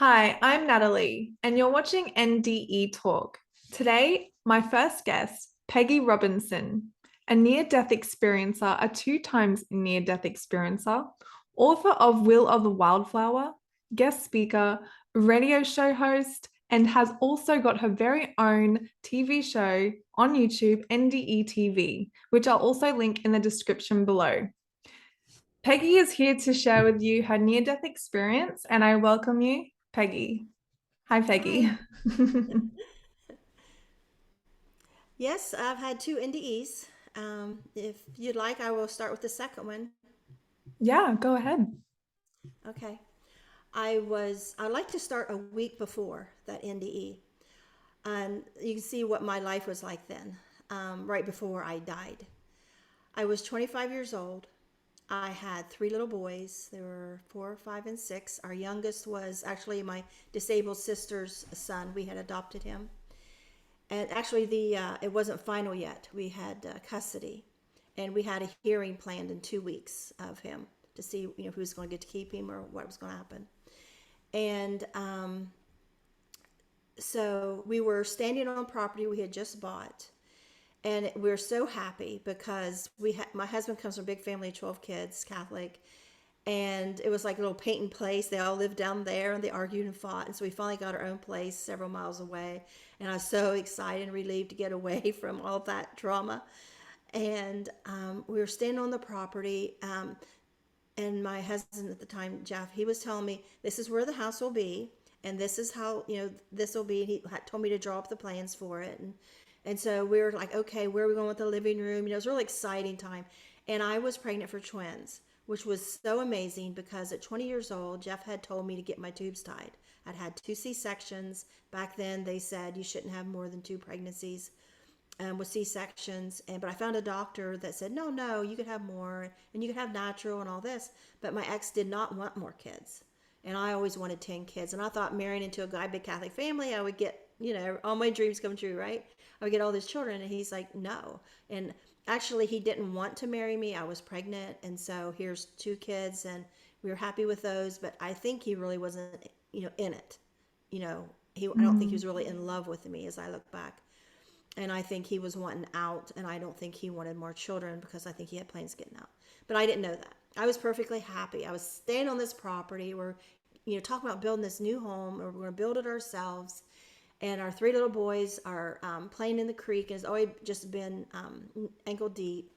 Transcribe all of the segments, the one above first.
Hi, I'm Natalie, and you're watching NDE Talk. Today, my first guest, Pegi Robinson, a near-death experiencer, a two times near-death experiencer, author of Will of the Wildflower, guest speaker, radio show host, and has also got her very own TV show on YouTube, NDE TV, which I'll also link in the description below. Pegi is here to share with you her near-death experience, and I welcome you, Pegi. Hi, Peggy. Hi. Yes, I've had two NDEs. If you'd like, I will start with the second one. Yeah, go ahead. Okay. I'd like to start a week before that NDE. And you can see what my life was like then, right before I died. I was 25 years old. I had three little boys. They were 4, 5, and 6. Our youngest was actually my disabled sister's son. We had adopted him. And actually, the it wasn't final yet. We had custody, and we had a hearing planned in 2 weeks of him to see, if we was going to get to keep him or what was going to happen. And so we were standing on property we had just bought, and we were so happy because my husband comes from a big family of 12 kids, Catholic, and it was like a little painting place. They all lived down there and they argued and fought. And so we finally got our own place several miles away. And I was so excited and relieved to get away from all that drama. And we were standing on the property. And my husband at the time, Jeff, he was telling me, this is where the house will be. And this is how, this will be. And he had told me to draw up the plans for it. And so we were like, okay, where are we going with the living room? It was a really exciting time. And I was pregnant for twins, which was so amazing because at 20 years old, Jeff had told me to get my tubes tied. I'd had 2 C-sections. Back then, they said you shouldn't have more than 2 pregnancies with C-sections. But I found a doctor that said, no, no, you could have more and you could have natural and all this. But my ex did not want more kids. And I always wanted 10 kids. And I thought marrying into a guy, big Catholic family, I would get, all my dreams come true, right? I would get all these children. And he's like, no. And actually, he didn't want to marry me. I was pregnant. And so here's 2 kids. And we were happy with those. But I think he really wasn't, in it. I don't think he Mm, was really in love with me as I look back. And I think he was wanting out. And I don't think he wanted more children because I think he had plans getting out. But I didn't know that. I was perfectly happy. I was staying on this property. We're, talking about building this new home, or we're going to build it ourselves. And our 3 little boys are playing in the creek. And it's always just been ankle deep.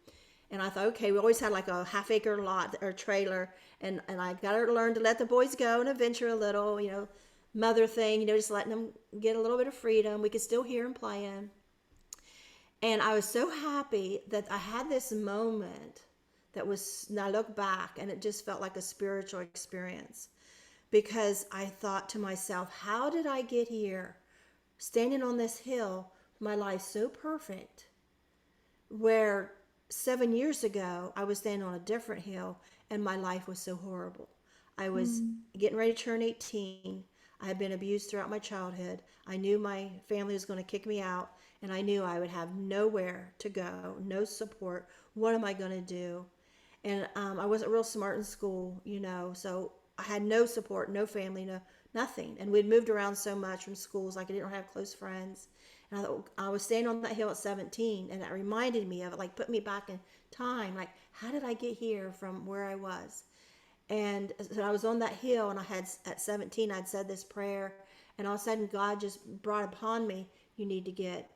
And I thought, okay, we always had like a half-acre lot or trailer. And I got to learn to let the boys go and adventure a little, mother thing, just letting them get a little bit of freedom. We could still hear them playing. And I was so happy that I had this moment that was, and I look back and it just felt like a spiritual experience because I thought to myself, how did I get here standing on this hill, my life so perfect, where 7 years ago I was standing on a different hill and my life was so horrible. I was mm, getting ready to turn 18. I had been abused throughout my childhood. I knew my family was going to kick me out, and I knew I would have nowhere to go, no support. What am I going to do? And I wasn't real smart in school, so I had no support, no family, no nothing. And we'd moved around so much from schools, like I didn't have close friends. And I thought I was standing on that hill at 17, and that reminded me of it, like put me back in time. Like, how did I get here from where I was? And so I was on that hill, and I had at 17, I'd said this prayer, and all of a sudden God just brought upon me, you need to get,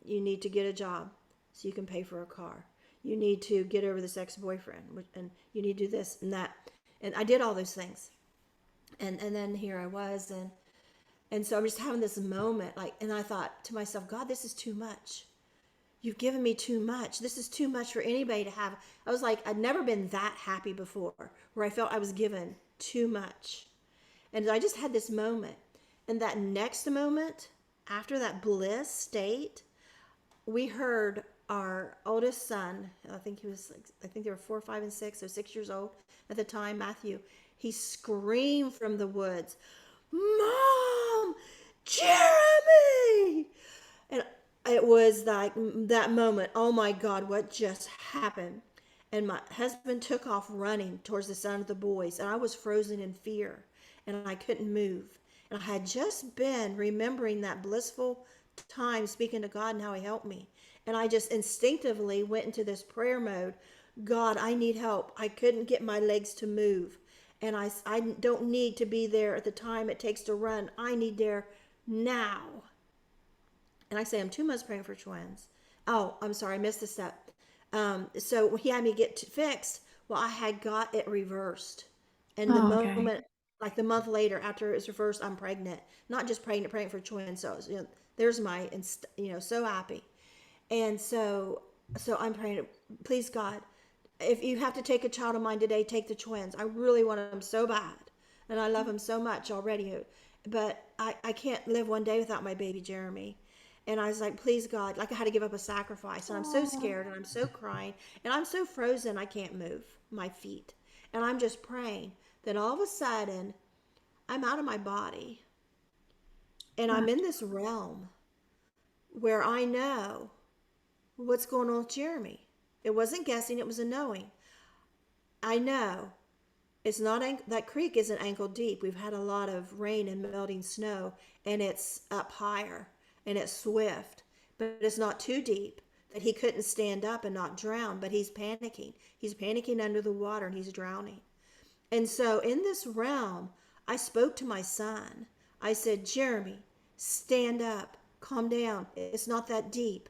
you need to get a job so you can pay for a car. You need to get over this ex-boyfriend, and you need to do this and that. And I did all those things, and then here I was, and so I'm just having this moment, like, and I thought to myself, God, this is too much. You've given me too much. This is too much for anybody to have. I was like, I'd never been that happy before, where I felt I was given too much. And I just had this moment. And that next moment, after that bliss state, we heard our oldest son, I think they were 4, 5, and 6, so 6 years old at the time, Matthew, he screamed from the woods, Mom, Jeremy! And it was like that moment, oh my God, what just happened? And my husband took off running towards the sound of the boys, and I was frozen in fear. and I couldn't move. And I had just been remembering that blissful time speaking to God and how He helped me. And I just instinctively went into this prayer mode. God, I need help. I couldn't get my legs to move. And I don't need to be there at the time it takes to run. I need there now. And I say, I'm 2 months pregnant for twins. Oh, I'm sorry, I missed a step. So he had me get fixed. Well, I had got it reversed. And the Oh, okay. moment, like the month later after it was reversed, I'm pregnant. Not just pregnant, pregnant for twins. So, there's my, so happy. And so I'm praying, please God, if you have to take a child of mine today, take the twins. I really want them so bad. And I love them so much already. But I can't live one day without my baby Jeremy. And I was like, please God, like I had to give up a sacrifice. And I'm so Oh, scared and I'm so crying. And I'm so frozen I can't move my feet. And I'm just praying. Then all of a sudden, I'm out of my body. And wow. I'm in this realm where I know what's going on with Jeremy. It wasn't guessing, it was a knowing. I know it's not that creek isn't ankle deep. We've had a lot of rain and melting snow, and it's up higher and it's swift, but it's not too deep that he couldn't stand up and not drown. But he's panicking. He's panicking under the water and he's drowning. And so in this realm, I spoke to my son. I said, Jeremy, stand up, calm down. It's not that deep.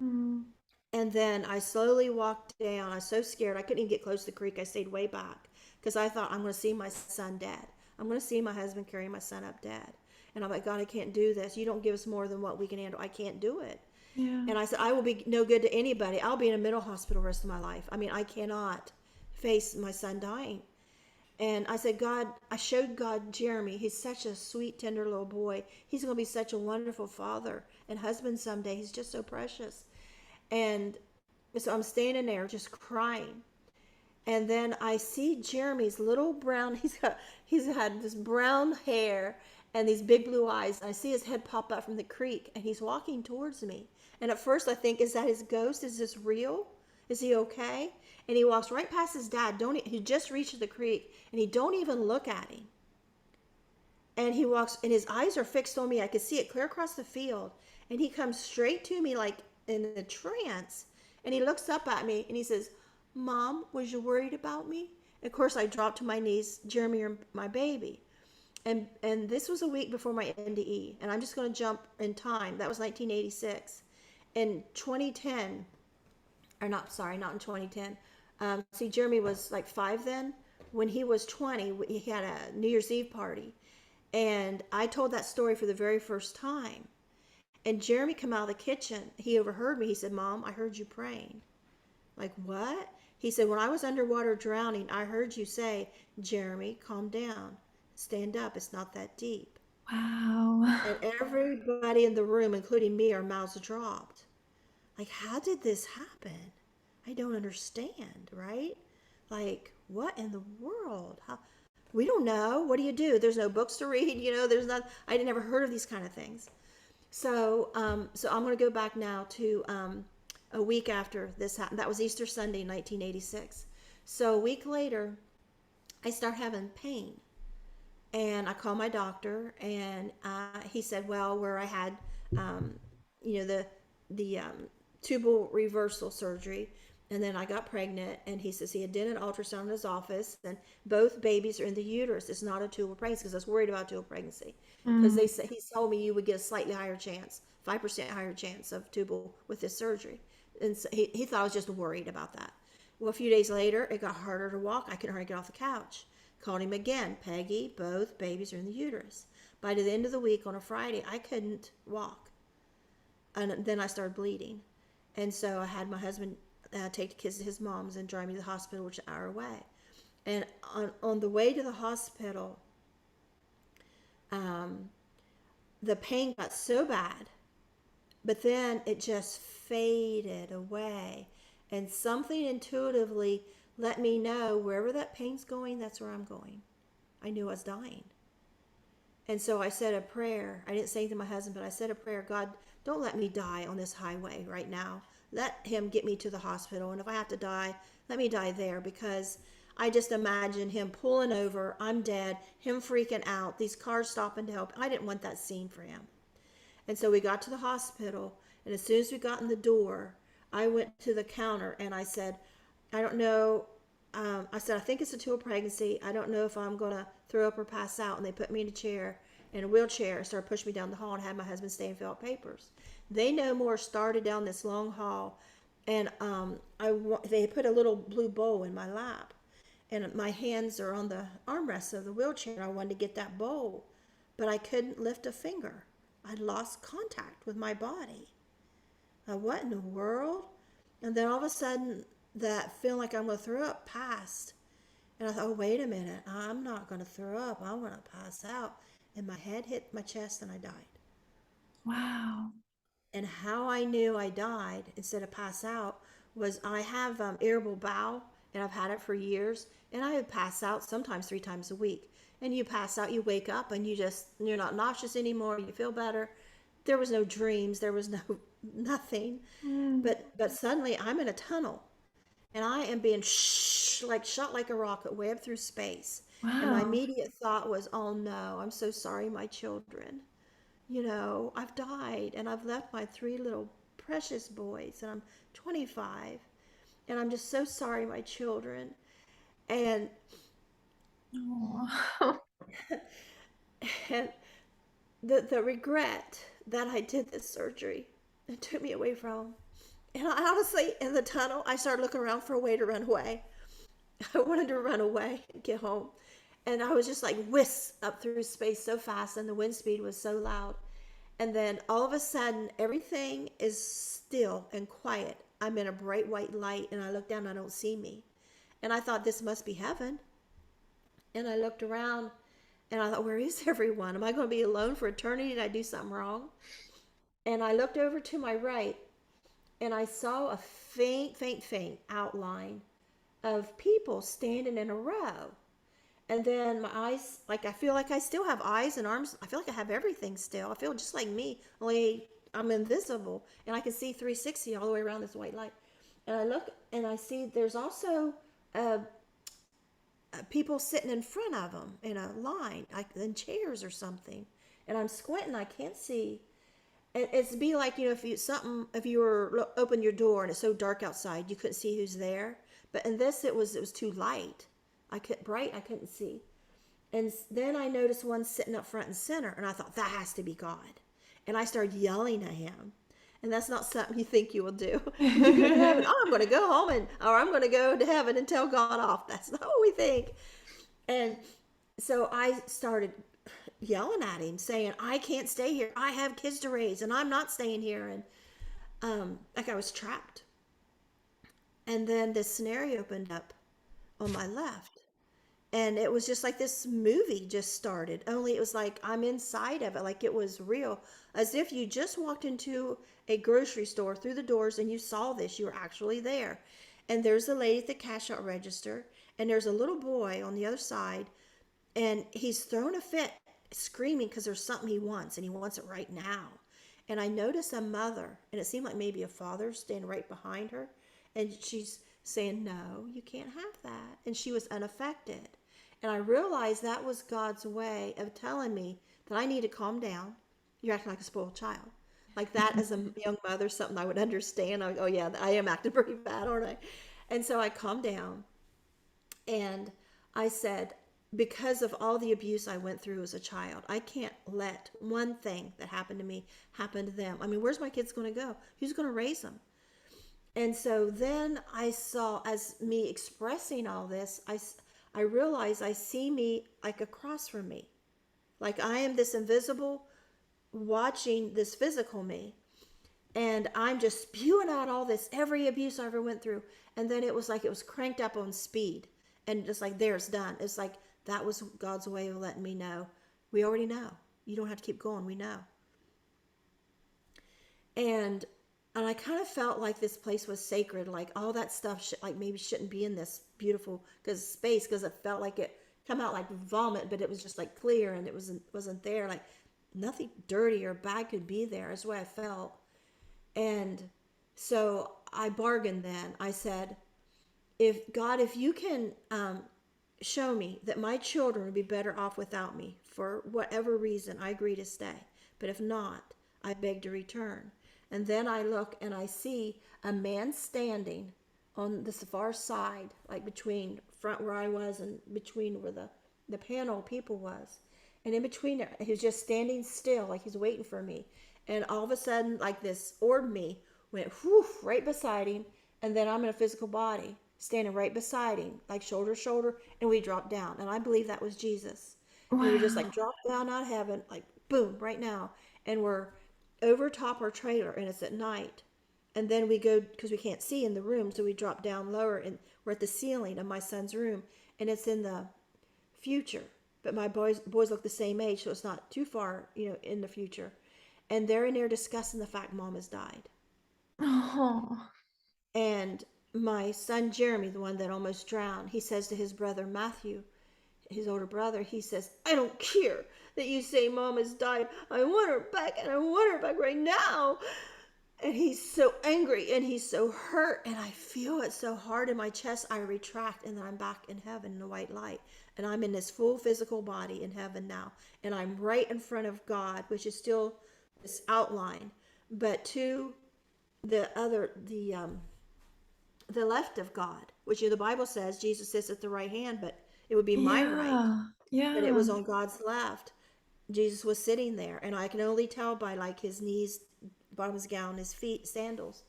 Mm, And then I slowly walked down. I was so scared. I couldn't even get close to the creek. I stayed way back because I thought, I'm going to see my son dead. I'm going to see my husband carry my son up dead. And I'm like, God, I can't do this. You don't give us more than what we can handle. I can't do it. yeah. And I said, I will be no good to anybody. I'll be in a mental hospital the rest of my life. I mean, I cannot face my son dying. And I said, God, I showed God Jeremy. He's such a sweet, tender little boy. He's going to be such a wonderful father and husband someday. He's just so precious. And so I'm standing there just crying. And then I see Jeremy's little brown, he's had this brown hair and these big blue eyes. And I see his head pop up from the creek and he's walking towards me. And at first I think, is that his ghost? Is this real? Is he okay? And he walks right past his dad. He just reaches the creek and he don't even look at him. And he walks and his eyes are fixed on me. I could see it clear across the field. And he comes straight to me like in a trance. And he looks up at me and he says, Mom, was you worried about me? Of course, I dropped to my knees, Jeremy, or my baby. And this was a week before my NDE. And I'm just going to jump in time. That was 1986. In 2010, or not, sorry, not in 2010. See, Jeremy was like 5 then. When he was 20, he had a New Year's Eve party. And I told that story for the very first time. And Jeremy came out of the kitchen. He overheard me. He said, Mom, I heard you praying. Like, what? He said, when I was underwater drowning, I heard you say, Jeremy, calm down. Stand up. It's not that deep. Wow. And everybody in the room, including me, our mouths dropped. Like, how did this happen? I don't understand, right? Like, what in the world? How? We don't know. What do? There's no books to read. There's not. I never heard of these kind of things. So I'm going to go back now to a week after this happened. That was Easter Sunday, 1986. So a week later, I start having pain, and I call my doctor, and he said, well, where I had, the tubal reversal surgery, and then I got pregnant, and he says he had done an ultrasound in his office, and both babies are in the uterus. It's not a tubal pregnancy because I was worried about tubal pregnancy because Mm, he told me you would get a slightly higher chance, 5% higher chance of tubal with this surgery, and so he thought I was just worried about that. Well, a few days later, it got harder to walk. I couldn't hardly get off the couch. Called him again. Peggy, both babies are in the uterus. By the end of the week on a Friday, I couldn't walk, and then I started bleeding, and so I had my husband take the kids to his mom's and drive me to the hospital, which is an hour away. And on the way to the hospital, um, the pain got so bad, but then it just faded away. And something intuitively let me know wherever that pain's going, that's where I'm going. I knew I was dying. And so I said a prayer. I didn't say it to my husband, but I said a prayer. God, don't let me die on this highway right now. Let him get me to the hospital. And if I have to die, let me die there because I just imagine him pulling over, I'm dead, him freaking out, these cars stopping to help. I didn't want that scene for him. And so we got to the hospital, and as soon as we got in the door, I went to the counter and I said, I don't know. I said, I think it's a two pregnancy. I don't know if I'm going to throw up or pass out. And they put me in a wheelchair, and started pushing me down the hall, and had my husband stay and fill out papers. They no more started down this long hall, and they put a little blue bowl in my lap, and my hands are on the armrest of the wheelchair. I wanted to get that bowl, but I couldn't lift a finger. I'd lost contact with my body. What in the world? And then all of a sudden, that feeling like I'm going to throw up passed. And I thought, oh, wait a minute. I'm not going to throw up. I'm going to pass out. And my head hit my chest and I died. Wow. And how I knew I died instead of pass out was I have irritable bowel, and I've had it for years. And I would pass out sometimes 3 times a week. And you pass out, you wake up, and you're not nauseous anymore. You feel better. There was no dreams. There was no nothing. But suddenly I'm in a tunnel, and I am being like shot like a rocket way up through space. And my Wow. immediate thought was, oh no, I'm so sorry, my children. I've died, and I've left my 3 little precious boys, and I'm 25, and I'm just so sorry, my children. And Oh. and the regret that I did this surgery, it took me away from. And I honestly, in the tunnel, I started looking around for a way to run away. I wanted to run away and get home. And I was just like whisk up through space so fast, and the wind speed was so loud. And then all of a sudden, everything is still and quiet. I'm in a bright white light, and I look down, and I don't see me. And I thought, this must be heaven. And I looked around, and I thought, where is everyone? Am I going to be alone for eternity? Did I do something wrong? And I looked over to my right, and I saw a faint, faint, faint outline of people standing in a row. And then my eyes, like, I feel like I still have eyes and arms. I feel like I have everything still. I feel just like me, only I'm invisible, and I can see 360 all the way around this white light. And I look, and I see there's also people sitting in front of them in a line, like in chairs or something. And I'm squinting, I can't see. And it's be like, if you were open your door and it's so dark outside, you couldn't see who's there. But in this, it was too light. I couldn't see. And then I noticed one sitting up front and center, and I thought, that has to be God. And I started yelling at him. And that's not something you think you will do. When you go to heaven, oh, I'm going to go home, or I'm going to go to heaven and tell God off. That's not what we think. And so I started yelling at him, saying, I can't stay here. I have kids to raise, and I'm not staying here. And like I was trapped. And then this scenario opened up on my left. And it was just like this movie just started, only it was like I'm inside of it, like it was real, as if you just walked into a grocery store through the doors and you saw this. You were actually there. And there's a lady at the cash out register, and there's a little boy on the other side, and he's throwing a fit, screaming because there's something he wants, and he wants it right now. And I noticed a mother, and it seemed like maybe a father standing right behind her, and she's saying, no, you can't have that. And she was unaffected. And I realized that was God's way of telling me that I need to calm down. You're acting like a spoiled child. Like that, as a young mother, something I would understand. Oh yeah, I am acting pretty bad, aren't I? And so I calmed down, and I said, because of all the abuse I went through as a child, I can't let one thing that happened to me happen to them. I mean, where's my kids going to go? Who's going to raise them? And so then I saw, as me expressing all this, I realized I see me like across from me. Like I am this invisible watching this physical me. And I'm just spewing out all this, every abuse I ever went through. And then it was like it was cranked up on speed. And just like, there, it's done. It's like that was God's way of letting me know. We already know. You don't have to keep going. We know. And I kind of felt like this place was sacred, like all that stuff like maybe shouldn't be in this beautiful space, because it felt like it come out like vomit, but it was just like clear, and it wasn't there, like nothing dirty or bad could be there, is the way I felt. And so I bargained then. I said, if you can show me that my children would be better off without me for whatever reason, I agree to stay. But if not, I beg to return. And then I look and I see a man standing on the far side, like between front where I was and between where the panel of people was. And in between there, he was just standing still, like he's waiting for me. And all of a sudden, like this orb me went whoof right beside him. And then I'm in a physical body standing right beside him, like shoulder to shoulder. And we dropped down. And I believe that was Jesus. And we just like Wow. dropped down out of heaven, like boom, right now. And we're over top our trailer and it's at night. And then we go, because we can't see in the room, so we drop down lower and we're at the ceiling of my son's room. And it's in the future. But my boys look the same age, so it's not too far, in the future. And they're in there discussing the fact mom has died. Oh. And my son Jeremy, the one that almost drowned, he says to his brother Matthew, his older brother, he says, I don't care that you say mom has died. I want her back, and I want her back right now. And he's so angry and he's so hurt, and I feel it so hard in my chest. I retract, and then I'm back in heaven in the white light, and I'm in this full physical body in heaven now, and I'm right in front of God, which is still this outline, but to the left of God, which the Bible says Jesus sits at the right hand, but it would be my right, Yeah. but it Yeah. was on God's left. Jesus was sitting there, and I can only tell by like his knees, bottom of his gown, his feet, sandals.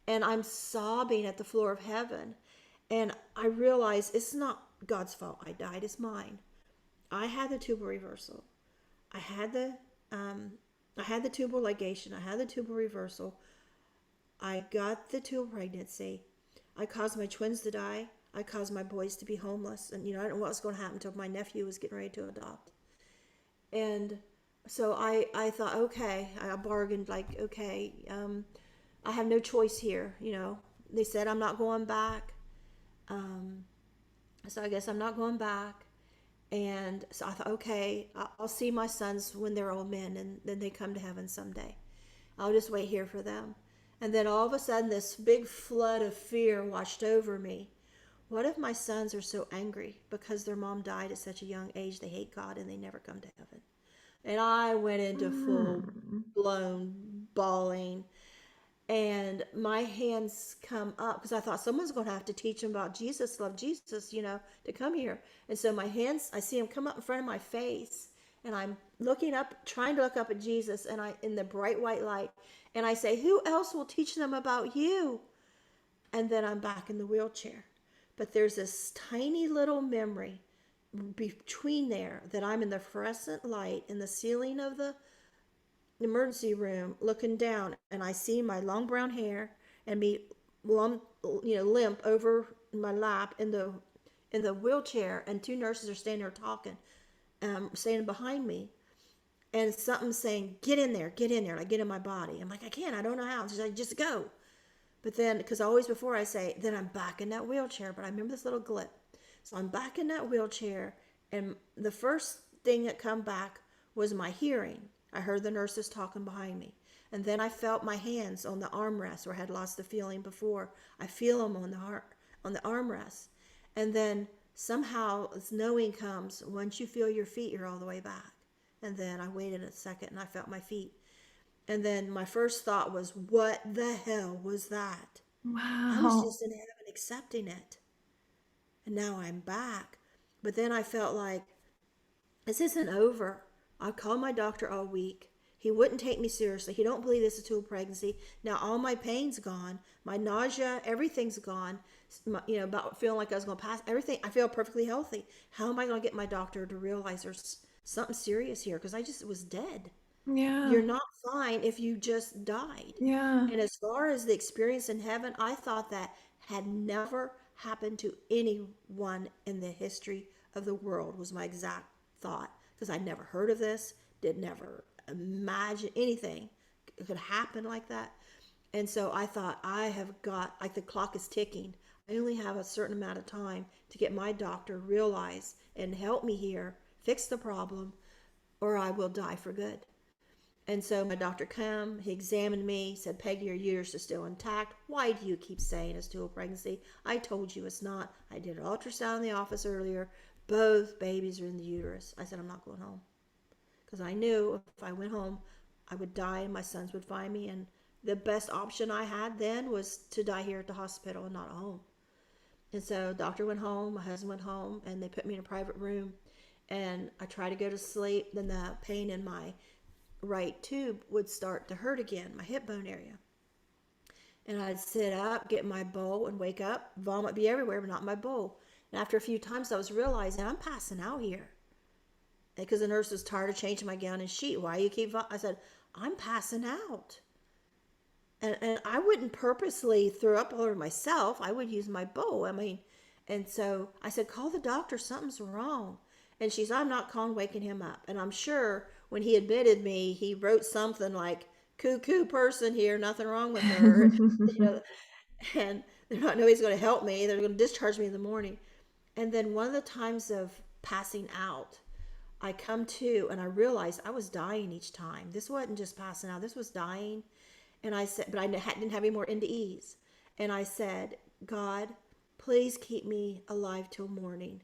And I'm sobbing at the floor of heaven. And I realize it's not God's fault I died, it's mine. I had the tubal reversal. I had the tubal ligation. I had the tubal reversal. I got the tubal pregnancy. I caused my twins to die. I caused my boys to be homeless. And I don't know what was going to happen until my nephew was getting ready to adopt. And so I thought, okay, I bargained, like, okay, I have no choice here. They said I'm not going back. So I guess I'm not going back. And so I thought, okay, I'll see my sons when they're old men, and then they come to heaven someday. I'll just wait here for them. And then all of a sudden, this big flood of fear washed over me. What if my sons are so angry because their mom died at such a young age, they hate God and they never come to heaven? And I went into full Mm. blown bawling, and my hands come up because I thought someone's going to have to teach them about Jesus, love Jesus, to come here. And so my hands, I see them come up in front of my face, and I'm looking up, trying to look up at Jesus, and I in the bright white light, and I say, who else will teach them about you? And then I'm back in the wheelchair. But there's this tiny little memory between there that I'm in the fluorescent light in the ceiling of the emergency room looking down, and I see my long brown hair and me limp over my lap in the wheelchair, and two nurses are standing there talking, standing behind me, and something saying, get in there, and I get in my body. I'm like, I can't, I don't know how. She's like, just go. But then, because always before I say, then I'm back in that wheelchair, but I remember this little glip. So I'm back in that wheelchair, and the first thing that come back was my hearing. I heard the nurses talking behind me. And then I felt my hands on the armrest where I had lost the feeling before. I feel them on the armrest. And then somehow this knowing comes, once you feel your feet, you're all the way back. And then I waited a second and I felt my feet. And then my first thought was, what the hell was that? I was Wow. just in heaven accepting it. And now I'm back. But then I felt like, this isn't over. I called my doctor all week. He wouldn't take me seriously. He don't believe this is a tubal pregnancy. Now all my pain's gone. My nausea, everything's gone. About feeling like I was going to pass. Everything, I feel perfectly healthy. How am I going to get my doctor to realize there's something serious here? Because I just was dead. Yeah. You're not fine if you just died. Yeah. And as far as the experience in heaven, I thought that had never happened to anyone in the history of the world, was my exact thought. Because I never heard of this, did never imagine anything could happen like that. And so I thought, I have got, like, the clock is ticking. I only have a certain amount of time to get my doctor realize and help me here, fix the problem, or I will die for good. And so my doctor came, he examined me, said, Peggy, your uterus is still intact. Why do you keep saying it's dual pregnancy? I told you it's not. I did an ultrasound in the office earlier. Both babies are in the uterus. I said, I'm not going home. Because I knew if I went home, I would die and my sons would find me. And the best option I had then was to die here at the hospital and not at home. And so doctor went home, my husband went home, and they put me in a private room. And I tried to go to sleep. Then the pain in my right tube would start to hurt again, my hip bone area. And I'd sit up, get my bowl, and wake up, vomit be everywhere, but not my bowl. And after a few times, I was realizing I'm passing out here. Because the nurse was tired of changing my gown and sheet. Why you keep? I said, I'm passing out. And I wouldn't purposely throw up all over myself. I would use my bowl. I mean, and so I said, call the doctor. Something's wrong. And she said, I'm not calling, waking him up. And I'm sure when he admitted me, he wrote something like, cuckoo person here, nothing wrong with her. You know, and they're not, nobody's going to help me. They're going to discharge me in the morning. And then one of the times of passing out, I come to and I realized I was dying each time. This wasn't just passing out. This was dying. And I said, but I didn't have any more NDEs. And I said, God, please keep me alive till morning.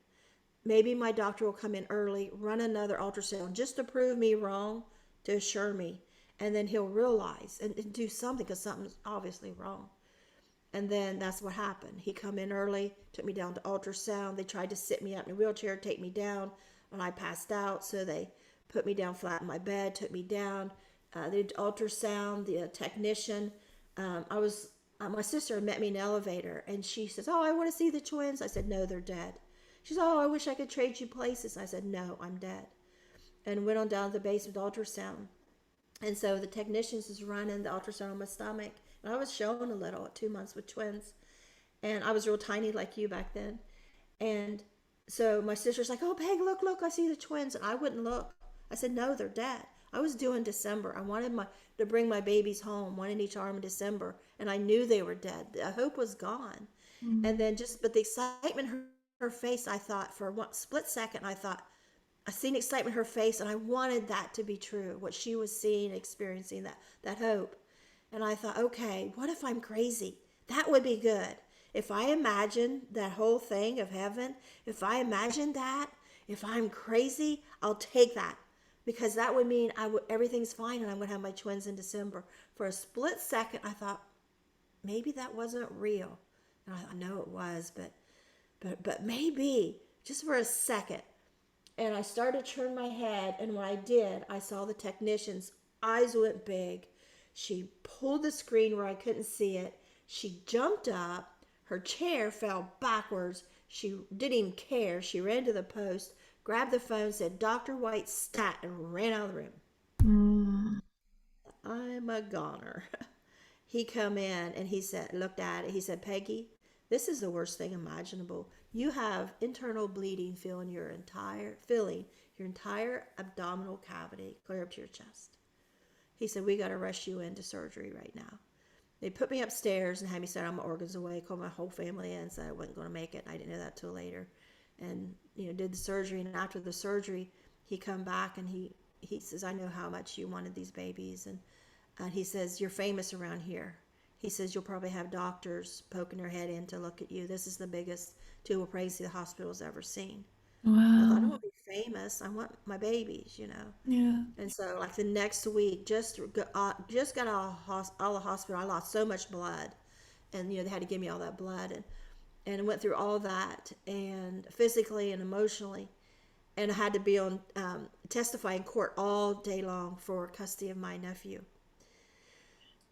Maybe my doctor will come in early, run another ultrasound just to prove me wrong, to assure me. And then he'll realize and do something because something's obviously wrong. And then that's what happened. He come in early, took me down to ultrasound. They tried to sit me up in a wheelchair, take me down, and I passed out. So they put me down flat in my bed, took me down. The ultrasound, the technician. My sister met me in an elevator, and she says, "Oh, I want to see the twins." I said, "No, they're dead." She said, "Oh, I wish I could trade you places." I said, "No, I'm dead." And went on down to the basement ultrasound. And so the technicians is running the ultrasound on my stomach, and I was showing a little at 2 months with twins, and I was real tiny like you back then. And so my sister's like, "Oh, Peg, look, look, I see the twins." And I wouldn't look. I said, "No, they're dead." I was due in December. I wanted to bring my babies home, one in each arm in December, and I knew they were dead. The hope was gone. And then but the excitement in her face, I thought for one split second, I seen excitement in her face, and I wanted that to be true, what she was seeing, experiencing, that hope. And I thought, okay, what if I'm crazy? That would be good. If I imagine that whole thing of heaven, if I imagine that, if I'm crazy, I'll take that. Because that would mean everything's fine and I'm going to have my twins in December. For a split second, I thought, maybe that wasn't real. And I know it was, but maybe, just for a second. And I started to turn my head, and when I did, I saw the technician's eyes went big. She pulled the screen where I couldn't see it. She jumped up. Her chair fell backwards. She didn't even care. She ran to the post, grabbed the phone, said, "Dr. White, stat," and ran out of the room. I'm a goner. He come in and he said, looked at it. He said, "Peggy, this is the worst thing imaginable. You have internal bleeding filling your entire abdominal cavity clear up to your chest." He said, "We got to rush you into surgery right now." They put me upstairs and had me set all my organs away, called my whole family in, said I wasn't going to make it. I didn't know that till later. And, did the surgery. And after the surgery, he come back and he says, "I know how much you wanted these babies." And he says, "You're famous around here." He says, "You'll probably have doctors poking their head in to look at you. This is the biggest tubal pregnancy the hospital's ever seen." Wow. I thought, "I don't want to be famous. I want my babies, Yeah. And so, like the next week, just got out of the hospital. I lost so much blood, and they had to give me all that blood, and I went through all that, and physically and emotionally, and I had to be on testify in court all day long for custody of my nephew.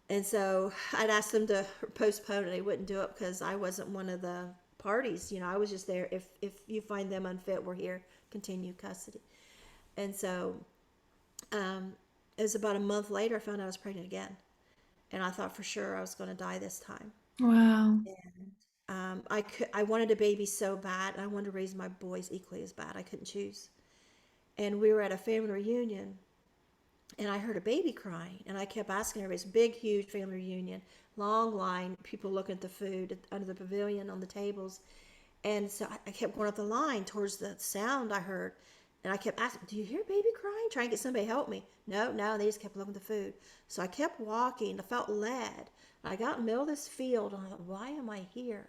And so I'd asked them to postpone it. They wouldn't do it because I wasn't one of the parties. I was just there. If you find them unfit, we're here. Continue custody. And so it was about a month later, I found out I was pregnant again. And I thought for sure I was going to die this time. Wow. And I wanted a baby so bad. And I wanted to raise my boys equally as bad. I couldn't choose. And we were at a family reunion. And I heard a baby crying, and I kept asking everybody. It's a big, huge family reunion, long line, people looking at the food under the pavilion on the tables. And so I kept going up the line towards the sound I heard. And I kept asking, do you hear baby crying? Trying to get somebody to help me. No, no, they just kept looking at the food. So I kept walking. I felt led. I got in the middle of this field, and I thought, why am I here?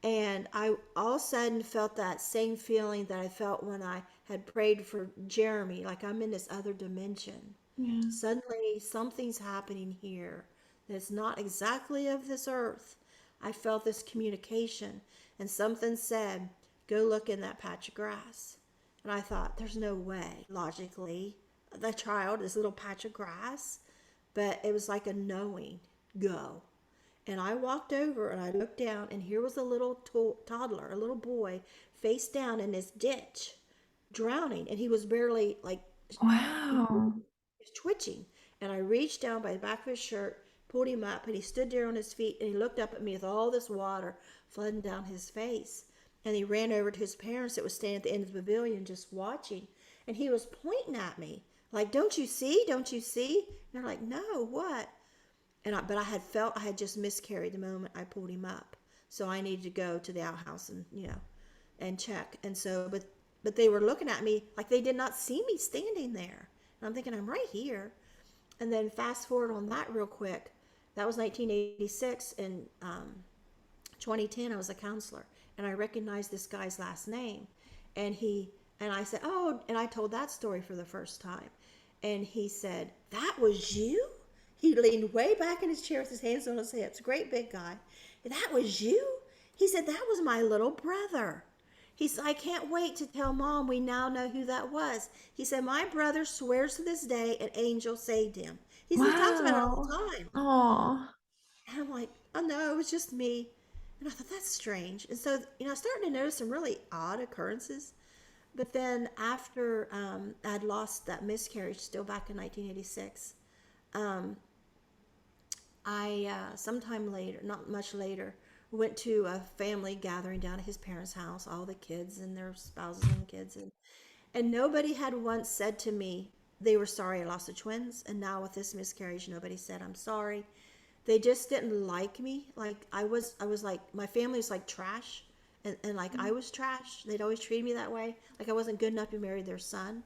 And I all of a sudden felt that same feeling that I felt when I had prayed for Jeremy, like I'm in this other dimension. Yeah. Suddenly, something's happening here that's not exactly of this earth. I felt this communication, and something said, go look in that patch of grass. And I thought, there's no way, logically, the child, this little patch of grass. But it was like a knowing, go. And I walked over and I looked down, and here was a little toddler, a little boy, face down in this ditch, drowning. And he was barely like, he Wow. was twitching. And I reached down by the back of his shirt, pulled him up, and he stood there on his feet, and he looked up at me with all this water flooding down his face. And he ran over to his parents that was standing at the end of the pavilion just watching. And he was pointing at me like, don't you see? Don't you see? And they're like, no, what? But I had felt I had just miscarried the moment I pulled him up. So I needed to go to the outhouse and, and check. And so, but they were looking at me like they did not see me standing there. And I'm thinking, I'm right here. And then fast forward on that real quick. That was 1986. In 2010, I was a counselor. And I recognized this guy's last name. And I said, oh, and I told that story for the first time. And he said, that was you? He leaned way back in his chair with his hands on his hips. Great big guy. That was you? He said, that was my little brother. He said, I can't wait to tell Mom we now know who that was. He said, my brother swears to this day an angel saved him. He said, he talks about it all the Wow. time. Oh. And I'm like, oh no, it was just me. And I thought, that's strange. And so, I started to notice some really odd occurrences. But then after I'd lost that miscarriage, still back in 1986, I, sometime later, not much later, went to a family gathering down at his parents' house, all the kids and their spouses and kids. And nobody had once said to me, they were sorry I lost the twins. And now with this miscarriage, nobody said, I'm sorry. They just didn't like me. Like I was like, my family was like trash. And like I was trash. They'd always treated me that way. Like I wasn't good enough to marry their son.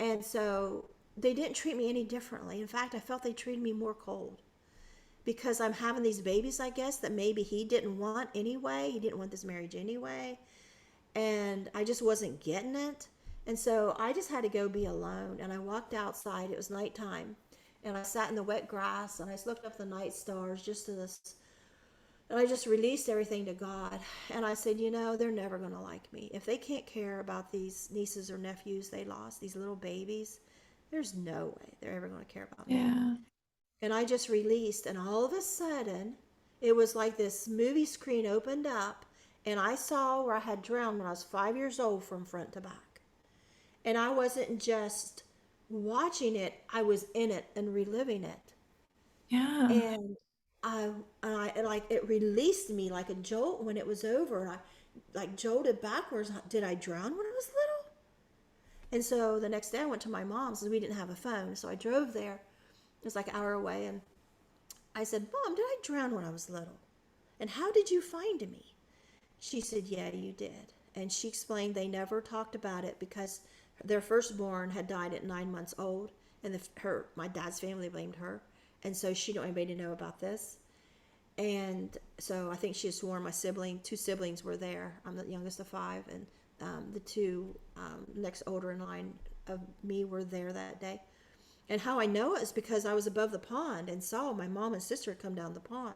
And so they didn't treat me any differently. In fact, I felt they treated me more cold. Because I'm having these babies, I guess, that maybe he didn't want anyway. He didn't want this marriage anyway. And I just wasn't getting it. And so I just had to go be alone. And I walked outside. It was nighttime. And I sat in the wet grass and I just looked up the night stars just to this. And I just released everything to God. And I said, they're never going to like me. If they can't care about these nieces or nephews they lost, these little babies, there's no way they're ever going to care about me. Yeah. And I just released, and all of a sudden, it was like this movie screen opened up, and I saw where I had drowned when I was 5 years old from front to back. And I wasn't just watching it, I was in it and reliving it. Yeah. And I like, it released me like a jolt when it was over, and I like jolted backwards. Did I drown when I was little? And so the next day I went to my mom's, and we didn't have a phone, so I drove there. It was like an hour away, and I said, Mom, did I drown when I was little? And how did you find me? She said, yeah, you did. And she explained they never talked about it because their firstborn had died at 9 months old, and my dad's family blamed her. And so she didn't want anybody to know about this. And so I think she had sworn two siblings were there. I'm the youngest of 5, and the two next older in line of me were there that day. And how I know it is because I was above the pond and saw my mom and sister come down the pond.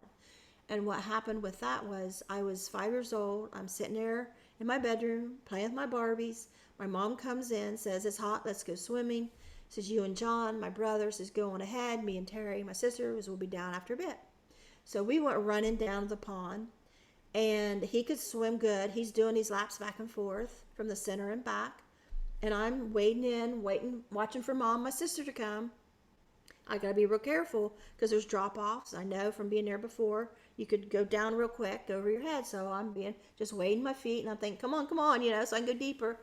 And what happened with that was I was 5 years old. I'm sitting there in my bedroom playing with my Barbies. My mom comes in, says, it's hot, let's go swimming. Says, you and John, my brother, says, go on ahead. Me and Terry, my sister, will be down after a bit. So we went running down to the pond. And he could swim good. He's doing these laps back and forth from the center and back. And I'm waiting, watching for Mom, my sister, to come. I got to be real careful because there's drop-offs. I know from being there before, you could go down real quick, go over your head. So I'm just wading my feet, and I'm thinking, come on, so I can go deeper,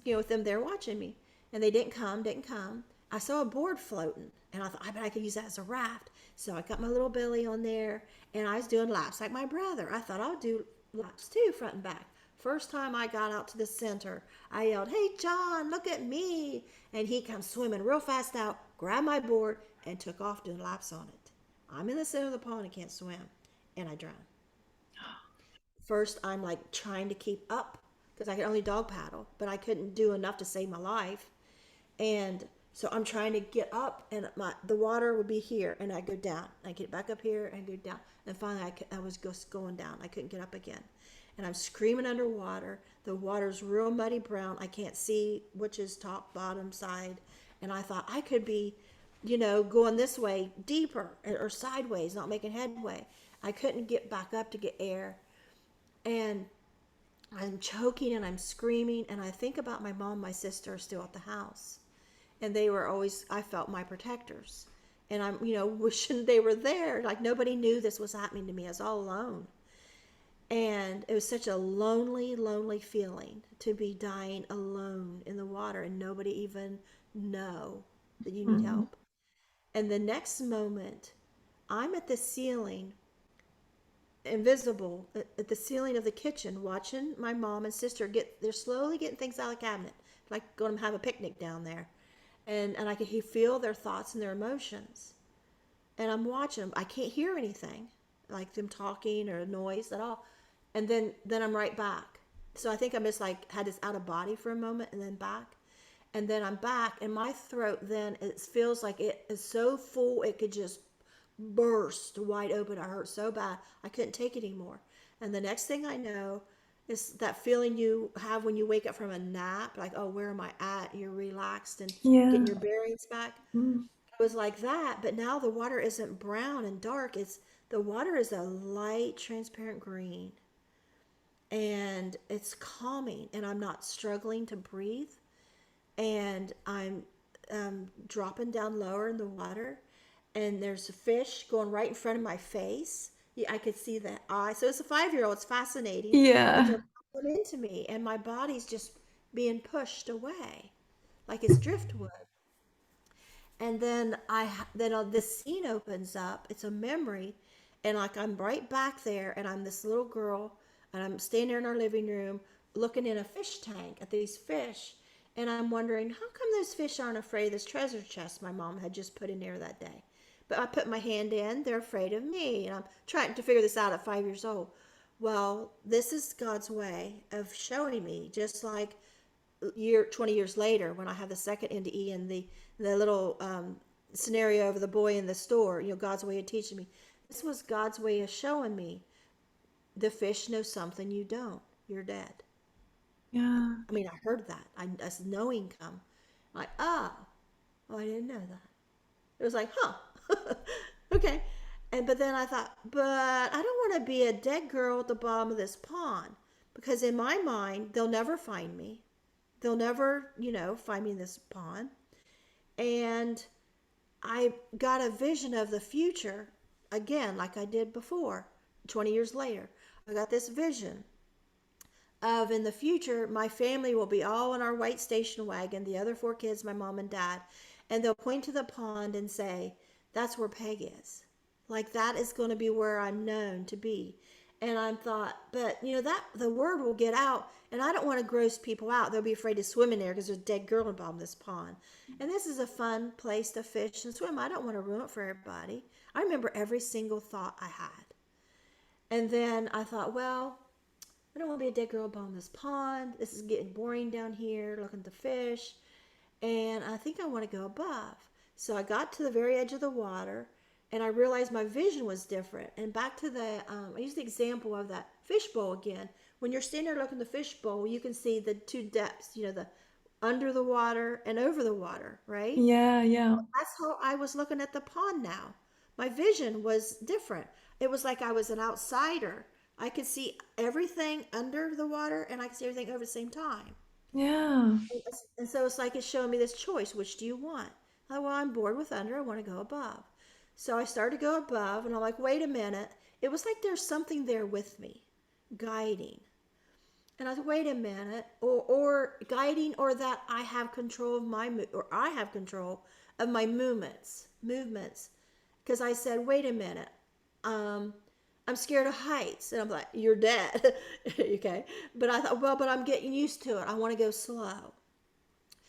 with them there watching me. And they didn't come. I saw a board floating, and I thought, I bet I could use that as a raft. So I got my little belly on there, and I was doing laps like my brother. I thought I'll do laps too, front and back. First time I got out to the center, I yelled, "Hey, John, look at me." And he comes swimming real fast out, grabbed my board, and took off doing laps on it. I'm in the center of the pond and can't swim, and I drown. First, I'm like trying to keep up because I could only dog paddle, but I couldn't do enough to save my life. And so I'm trying to get up, and the water would be here, and I go down. I get back up here and go down, and finally I was just going down. I couldn't get up again, and I'm screaming underwater. The water's real muddy brown. I can't see which is top, bottom, side, and I thought I could be, going this way deeper or sideways, not making headway. I couldn't get back up to get air, and I'm choking and I'm screaming, and I think about my mom, my sister are still at the house, and they were always, I felt, my protectors, and I'm wishing they were there. Like nobody knew this was happening to me. I was all alone, and it was such a lonely feeling to be dying alone in the water and nobody even know that you need Mm. help. And the next moment, I'm at the ceiling, invisible, at the ceiling of the kitchen, watching my mom and sister they're slowly getting things out of the cabinet, like going to have a picnic down there. And I can feel their thoughts and their emotions. And I'm watching them. I can't hear anything, like them talking or noise at all. And then I'm right back. So I think I'm just like had this out of body for a moment and then back. And then I'm back, and my throat then it feels like it is so full it could just burst wide open. It hurt so bad I couldn't take it anymore. And the next thing I know is that feeling you have when you wake up from a nap, like, oh, where am I at? You're relaxed and getting Yeah. your bearings back. Mm. It was like that, but now the water isn't brown and dark. The water is a light, transparent green, and it's calming, and I'm not struggling to breathe, and I'm dropping down lower in the water, and there's a fish going right in front of my face. Yeah, I could see the eye. So as a 5-year-old, it's fascinating, but Yeah. they're pulling into me, and my body's just being pushed away like it's driftwood. And then this scene opens up. It's a memory, and like I'm right back there, and I'm this little girl, and I'm standing there in our living room looking in a fish tank at these fish, and I'm wondering how come those fish aren't afraid of this treasure chest my mom had just put in there that day. But I put my hand in, they're afraid of me, and I'm trying to figure this out at 5 years old. Well, this is God's way of showing me, just like 20 years later when I have the second NDE and the little scenario of the boy in the store, God's way of teaching me. This was God's way of showing me the fish know something you don't. You're dead. Yeah. I mean, I heard that. As knowing come. Like, oh, I didn't know that. It was like, huh, okay. But then I thought, but I don't want to be a dead girl at the bottom of this pond, because in my mind they'll never find me. They'll never, find me in this pond. And I got a vision of the future again, like I did before, 20 years later. I got this vision of in the future, my family will be all in our white station wagon, the other 4 kids, my mom and dad, and they'll point to the pond and say, that's where Peg is. Like that is going to be where I'm known to be. And I thought, but that the word will get out, and I don't want to gross people out. They'll be afraid to swim in there because there's a dead girl in the bottom of this pond. And this is a fun place to fish and swim. I don't want to ruin it for everybody. I remember every single thought I had. And then I thought, well, I don't want to be a dead girl upon this pond. This is getting boring down here, looking at the fish. And I think I want to go above. So I got to the very edge of the water, and I realized my vision was different. And back to I used the example of that fishbowl again. When you're standing there looking at the fishbowl, you can see the two depths, the under the water and over the water, right? Yeah. Yeah. That's how I was looking at the pond now. My vision was different. It was like I was an outsider. I could see everything under the water, and I could see everything over the same time. Yeah. And so it's like it's showing me this choice. Which do you want? Well, I'm bored with under. I want to go above. So I started to go above, and I'm like, wait a minute. It was like there's something there with me, guiding. And I said, wait a minute, or guiding, or that I have control of I have control of my movements. Because I said, wait a minute, I'm scared of heights. And I'm like, you're dead. Okay. But I thought, well, but I'm getting used to it. I want to go slow.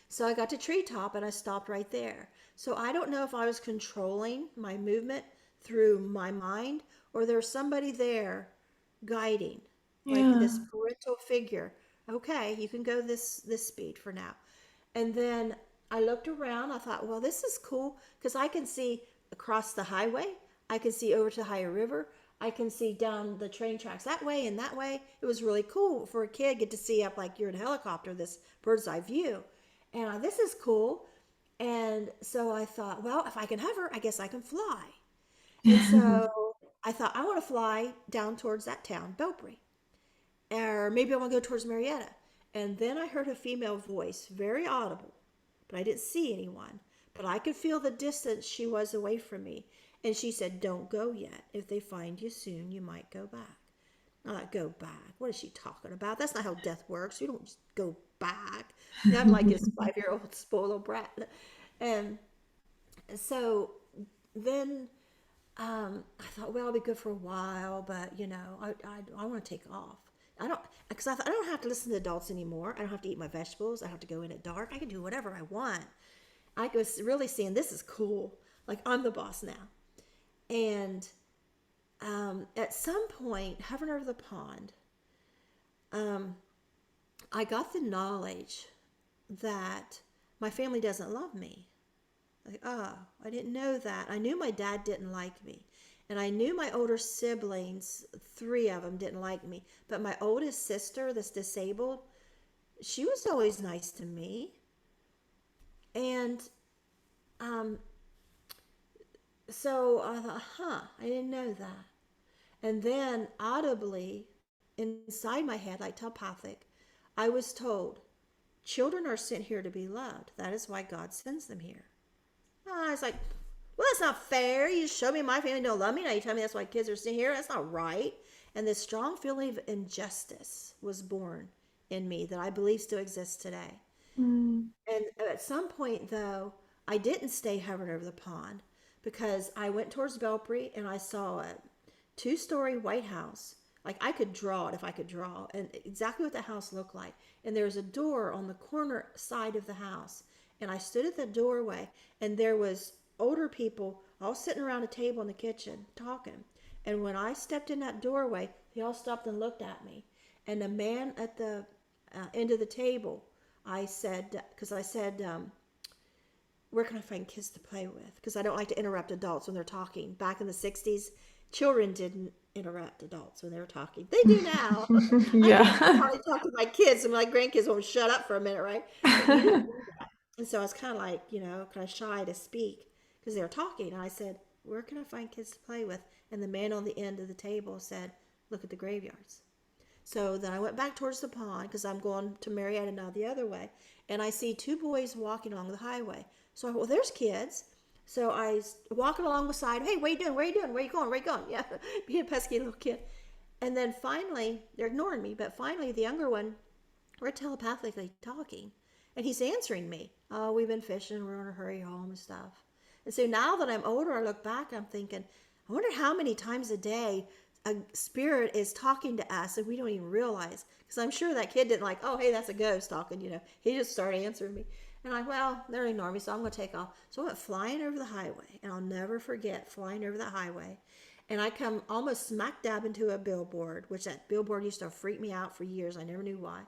So I got to treetop and I stopped right there. So I don't know if I was controlling my movement through my mind or there's somebody there guiding, like Yeah. this parental figure. Okay, you can go this speed for now. And then I looked around. I thought, well, this is cool because I can see across the highway. I can see over to the higher river. I can see down the train tracks that way and that way. It was really cool for a kid get to see up like you're in a helicopter, this bird's eye view. And this is cool. And so I thought, well, if I can hover, I guess I can fly. And so I thought, I want to fly down towards that town, Belpre. Or maybe I want to go towards Marietta. And then I heard a female voice, very audible, but I didn't see anyone. But I could feel the distance she was away from me. And she said, don't go yet. If they find you soon, you might go back. I'm like, go back. What is she talking about? That's not how death works. You don't just go back. And I'm like this 5-year-old spoiled brat. And so then I thought, well, I'll be good for a while, but I want to take off. I don't, because I thought I don't have to listen to adults anymore. I don't have to eat my vegetables. I don't have to go in at dark. I can do whatever I want. I was really seeing this is cool. Like I'm the boss now. And at some point, hovering over the pond, I got the knowledge that my family doesn't love me. Like, oh, I didn't know that. I knew my dad didn't like me. And I knew my older siblings, 3 of them, didn't like me. But my oldest sister, that's disabled, she was always nice to me. And so I thought, I didn't know that. And then audibly, inside my head, like telepathic, I was told, children are sent here to be loved. That is why God sends them here. I was like, well, that's not fair. You show me my family don't love me. Now you tell me that's why kids are sitting here. That's not right. And this strong feeling of injustice was born in me that I believe still exists today. Mm. And at some point, though, I didn't stay hovering over the pond because I went towards Belpre and I saw a 2-story white house. Like I could draw it if I could draw, and exactly what the house looked like. And there was a door on the corner side of the house. And I stood at the doorway, and there was older people all sitting around a table in the kitchen talking. And when I stepped in that doorway, they all stopped and looked at me. And the man at the end of the table, I said, where can I find kids to play with? Because I don't like to interrupt adults when they're talking. Back in the 60s, children didn't interrupt adults when they were talking. They do now. I can Yeah. hardly talk to my kids, and my grandkids won't shut up for a minute, right? But you didn't do that. And so I was kind of like, kind of shy to speak because they were talking. And I said, where can I find kids to play with? And the man on the end of the table said, look at the graveyards. So then I went back towards the pond because I'm going to Marietta now the other way. And I see 2 boys walking along the highway. So I thought, well, there's kids. So I walking along the side. Hey, what are you doing? Where are you doing? Where are you going? Where are you going? Yeah, being a pesky little kid. And then finally, they're ignoring me. But finally, the younger one, we're telepathically talking. And he's answering me. Oh, we've been fishing. We're in a hurry home and stuff. And so now that I'm older, I look back, I'm thinking, I wonder how many times a day a spirit is talking to us and we don't even realize. Because I'm sure that kid didn't like, oh, hey, that's a ghost talking, He just started answering me. And I'm like, well, they're ignoring me, so I'm going to take off. So I went flying over the highway. And I'll never forget flying over that highway. And I come almost smack dab into a billboard, which that billboard used to freak me out for years. I never knew why.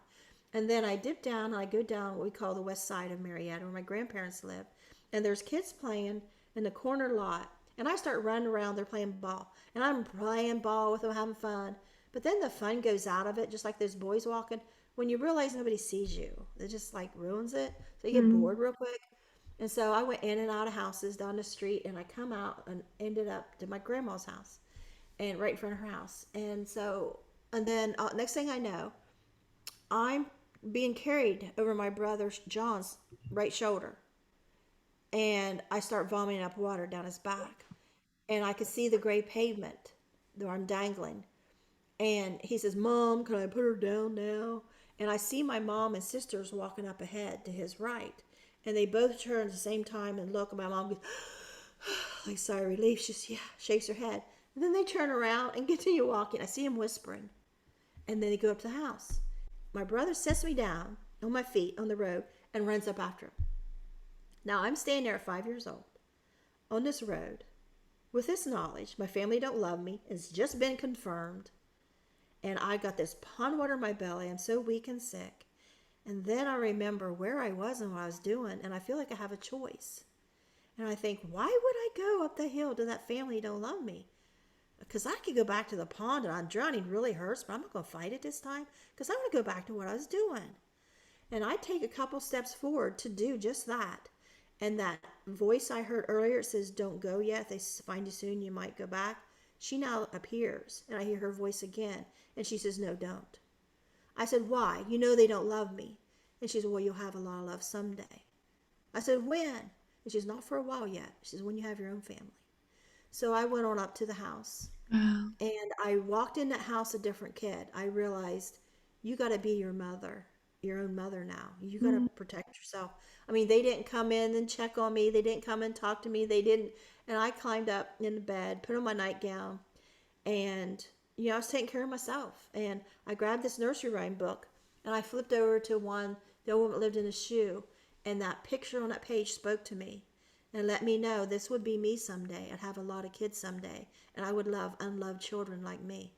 And then I dip down and I go down what we call the west side of Marietta, where my grandparents live. And there's kids playing in the corner lot. And I start running around, they're playing ball. And I'm playing ball with them, having fun. But then the fun goes out of it, just like those boys walking. When you realize nobody sees you, it just like ruins it. So you get Mm. bored real quick. And so I went in and out of houses down the street, and I come out and ended up to my grandma's house, and right in front of her house. And then next thing I know, I'm being carried over my brother John's right shoulder, and I start vomiting up water down his back, and I could see the gray pavement where I'm dangling. And he says, Mom, can I put her down now? And I see my mom and sisters walking up ahead to his right. And they both turn at the same time and look. And my mom goes, like, sigh of relief. She just, yeah, shakes her head. And then they turn around and continue walking. I see them whispering. And then they go up to the house. My brother sets me down on my feet on the road and runs up after him. Now I'm standing there at 5 years old on this road with this knowledge. My family don't love me. It's just been confirmed. And I got this pond water in my belly. I'm so weak and sick. And then I remember where I was and what I was doing. And I feel like I have a choice. And I think, why would I go up the hill to that family who don't love me? Because I could go back to the pond and I'm drowning really hurts, but I'm not going to fight it this time because I want to go back to what I was doing. And I take a couple steps forward to do just that. And that voice I heard earlier, it says, don't go yet. If they find you soon, you might go back. She now appears and I hear her voice again. And she says, no, don't. I said, why? You know they don't love me. And she said, well, you'll have a lot of love someday. I said, when? And she's not for a while yet. She says, when you have your own family. So I went on up to the house Wow. and I walked in that house a different kid. I realized you got to be your own mother now. You got to Mm. protect yourself. I mean, they didn't come in and check on me. They didn't come and talk to me. They didn't. And I climbed up in the bed, put on my nightgown, and I was taking care of myself. And I grabbed this nursery rhyme book and I flipped over to one, the old woman that lived in a shoe, and that picture on that page spoke to me and let me know this would be me someday. I'd have a lot of kids someday, and I would love unloved children like me.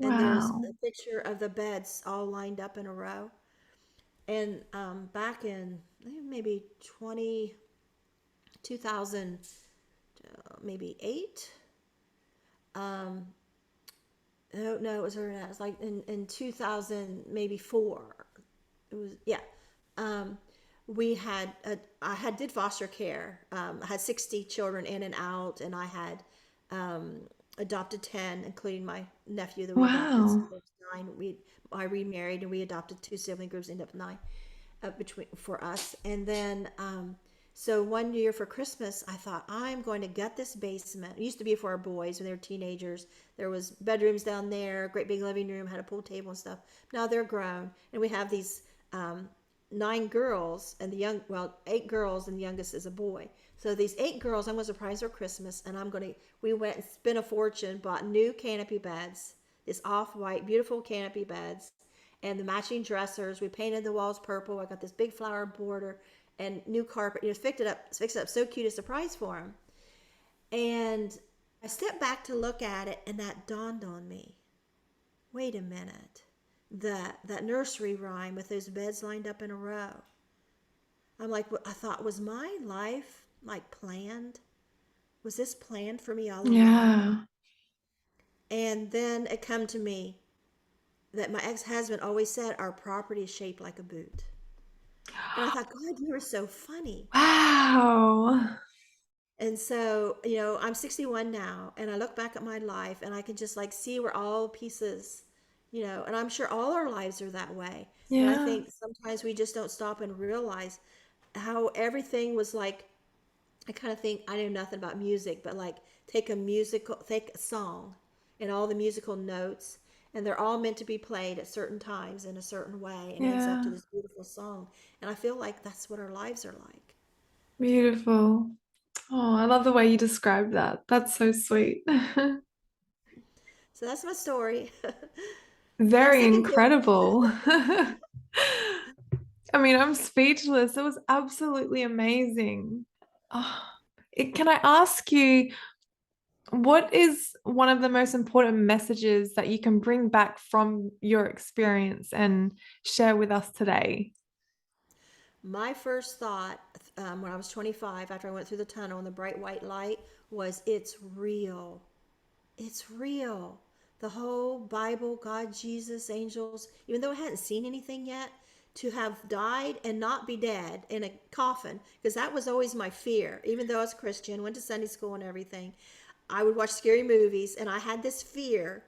And there's Wow. a picture of the beds all lined up in a row. And back in maybe 2000, maybe 8. Um, no, no, it was earlier than that. It was like in 2000, maybe 4. It was, yeah. Um, we had, I had did foster care. I had 60 children in and out, and I had adopted 10, including my nephew that we adopted. So Wow. there was 9. I remarried and we adopted 2 sibling groups, ended up 9 between for us. And then so one year for Christmas, I thought I'm going to gut this basement. It used to be for our boys when they were teenagers. There was bedrooms down there, great big living room, had a pool table and stuff. Now they're grown, and we have these 9 girls and 8 girls, and the youngest is a boy. So these 8 girls, I'm going to surprise their Christmas, and we went and spent a fortune, bought new canopy beds, this off-white, beautiful canopy beds, and the matching dressers. We painted the walls purple. I got this big flower border and new carpet. Fixed it up so cute, a surprise for him. And I stepped back to look at it, and that dawned on me. Wait a minute. That nursery rhyme with those beds lined up in a row. I'm like, I thought, was my life like planned? Was this planned for me all along? Yeah. And then it come to me that my ex-husband always said our property is shaped like a boot. And I thought, God, you are so funny. Wow. And so, I'm 61 now, and I look back at my life and I can just like see where all pieces, and I'm sure all our lives are that way. But I Yeah. think sometimes we just don't stop and realize how everything was like. I kind of think I know nothing about music, but like take a song and all the musical notes, and they're all meant to be played at certain times in a certain way, and ends up to Yeah. this beautiful song. And I feel like that's what our lives are like. Beautiful. Oh, I love the way you described that. That's so sweet. So that's my story. I'm Very sticking to it. incredible. I mean, I'm speechless. It was absolutely amazing. Oh, can I ask you, what is one of the most important messages that you can bring back from your experience and share with us today? My first thought when I was 25, after I went through the tunnel and the bright white light, was it's real. It's real. The whole Bible, God, Jesus, angels, even though I hadn't seen anything yet, to have died and not be dead in a coffin, because that was always my fear. Even though I was Christian, went to Sunday school and everything, I would watch scary movies, and I had this fear